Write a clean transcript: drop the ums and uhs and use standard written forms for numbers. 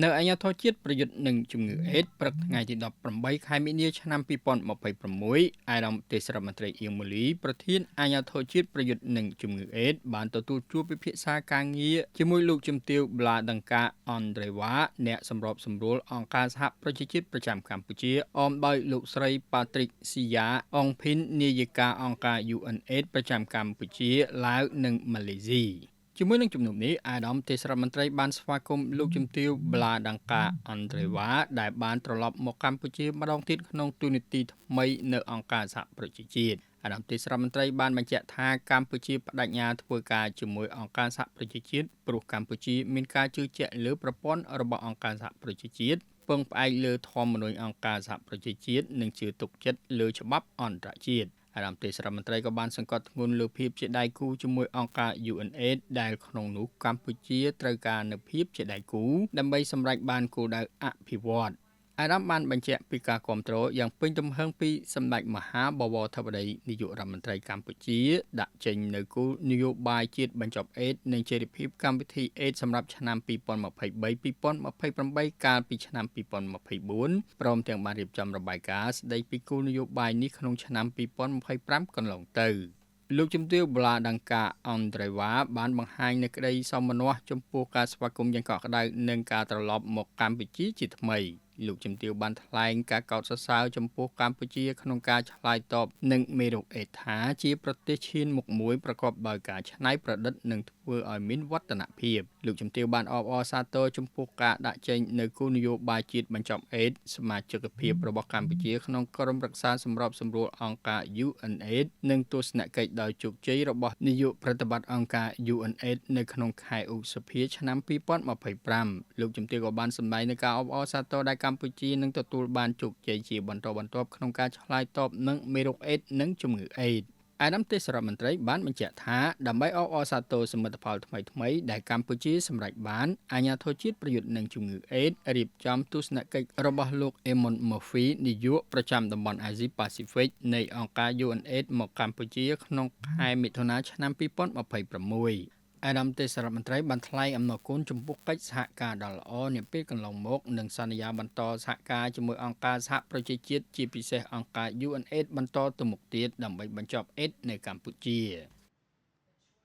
នៅអាជ្ញាធរជាតិប្រយុទ្ធនឹងជំងឺអេដព្រឹកថ្ងៃទី18ខែមីនាឆ្នាំ2026អាយដាមទេសរដ្ឋមន្ត្រីអៀងមូលីប្រធានអាជ្ញាធរជាតិប្រយុទ្ធនឹងជំងឺអេដបានទទួលជួបពិភាក្សាការងារជាមួយលោកជំទាវប្លាដង្កាអនដ្រេវ៉ាអ្នកសម្របសម្រួលអង្គការសហប្រជាជាតិប្រចាំកម្ពុជាអមដោយលោកស្រីប៉ាទ្រីកស៊ីយ៉ាអងភិននាយិកាអង្គការ UNAIDS ប្រចាំកម្ពុជាឡាវនិងម៉ាឡេស៊ីជាមួយនឹងជំនុំនេះអាដាមទេសរដ្ឋមន្ត្រីបានស្វាគមន៍លោកជំទាវប្លាដង្កាអនដ្រេវ៉ាដែលបានត្រឡប់មកកម្ពុជាម្ដងទៀតក្នុងទូនីតិថ្មីនៅអង្គការសហប្រជាជាតិអាដាមទេសរដ្ឋមន្ត្រីបានបញ្ជាក់ថាកម្ពុជាបដិញ្ញាធ្វើការជាមួយអង្គការសហប្រជាជាតិព្រោះកម្ពុជាមានការជឿជាក់លើប្រព័ន្ធរបស់អង្គការសហប្រជាជាតិពឹងផ្អែកលើធម្មនុញ្ញអង្គការសហប្រជាជាតិនិងជឿទុកចិត្តលើច្បាប់អន្តរជាតិអាដាមទេសរដ្ឋមន្ត្រីក៏បានសង្កត់ធ្ងន់លើភាពជាដៃគូជាមួយអង្គការ UNAIDS ដែលក្នុងនោះកម្ពុជាត្រូវការនូវភាពជាដៃគូដើម្បីសម្រេចបានគោលដៅអភិវឌ្ឍន៍អាដាមបានបញ្ជាក់ពីការគ្រប់គ្រងយ៉ាងពេញទំហឹងពីសម្ដេចមហាបវរធិបតីនាយករដ្ឋមន្ត្រីកម្ពុជាដាក់ចេញនៅគោលនយោបាយជាតិបញ្ចប់អេដស៍និងជេរភាពកម្មវិធីអេដស៍សម្រាប់ឆ្នាំ2023-2028កាលពីឆ្នាំ2024ព្រមទាំងបានរៀបចំរបាយការណ៍ស្ដីពីគោលនយោបាយនេះក្នុងឆ្នាំ2025កន្លងទៅលោកជំទាវប្លាដង្កាអនដ្រេវ៉ាបានបង្ហាញនូវក្តីសោមនស្សចំពោះការស្វាគមន៍យ៉ាងកក់ក្ដៅនិងការត្រឡប់មកកម្ពុជាជាថ្មីលោកជំទាវបានថ្លែងការកោតសរសើរចំពោះកម្ពុជាក្នុងការឆ្លើយតបនឹងមេរោគអេដស៍ថាជាប្រទេសឈានមុខមួយប្រកបដោយការច្នៃប្រឌិតនិងធ្វើឲ្យមានវឌ្ឍនភាពលោកជំទាវបានអបអរសាទរចំពោះការដាក់ចេញនូវគោលនយោបាយជាតិបញ្ចប់អេដស៍សមាជិកភាពរបស់កម្ពុជាក្នុងក្រុមប្រឹក្សាសម្របសម្រួលអង្គការ UNAIDS និងទស្សនកិច្ចដោយជោគជ័យរបស់នាយកប្រតិបត្តិអង្គការ UNAIDS នៅក្នុងខែឧសភាឆ្នាំ2025លោកជំទាវក៏បានសម្ដែងនូវការអបអរសាទរដែលកម្ពុជានឹងទទួលបានជោគជ័យជាបន្តបន្ទាប់ក្នុងការឆ្លើយតបនឹងមេរោគអេដស៍និងជំងឺអេដស៍អាដាមទេសរដ្ឋមន្ត្រីបានបញ្ជាក់ថាដើម្បីអបអរសាទរសមិទ្ធផលថ្មីៗដែលកម្ពុជាសម្រេចបានអាជ្ញាធរជាតិប្រយុទ្ធនឹងជំងឺអេដស៍រៀបចំទស្សនកិច្ចរបស់លោក Eamon Murphy នាយកប្រចាំតំបន់អាស៊ីប៉ាស៊ីហ្វិកនៃអង្គការ UNAIDS មកកម្ពុជាក្នុងខែមិថុនាឆ្នាំ2026អាដាមទេសរដ្ឋមន្ត្រីបានថ្លែងអំណរគុណចំពោះកិច្ចសហការដ៏ល្អនាពេលកន្លងមកនិងសន្យាបន្តសហការជាមួយអង្គការសហប្រជាជាតិជាពិសេសអង្គការ UNAIDS បន្តទៅមុខទៀតដើម្បីបញ្ចប់អេដស៍នៅកម្ពុជា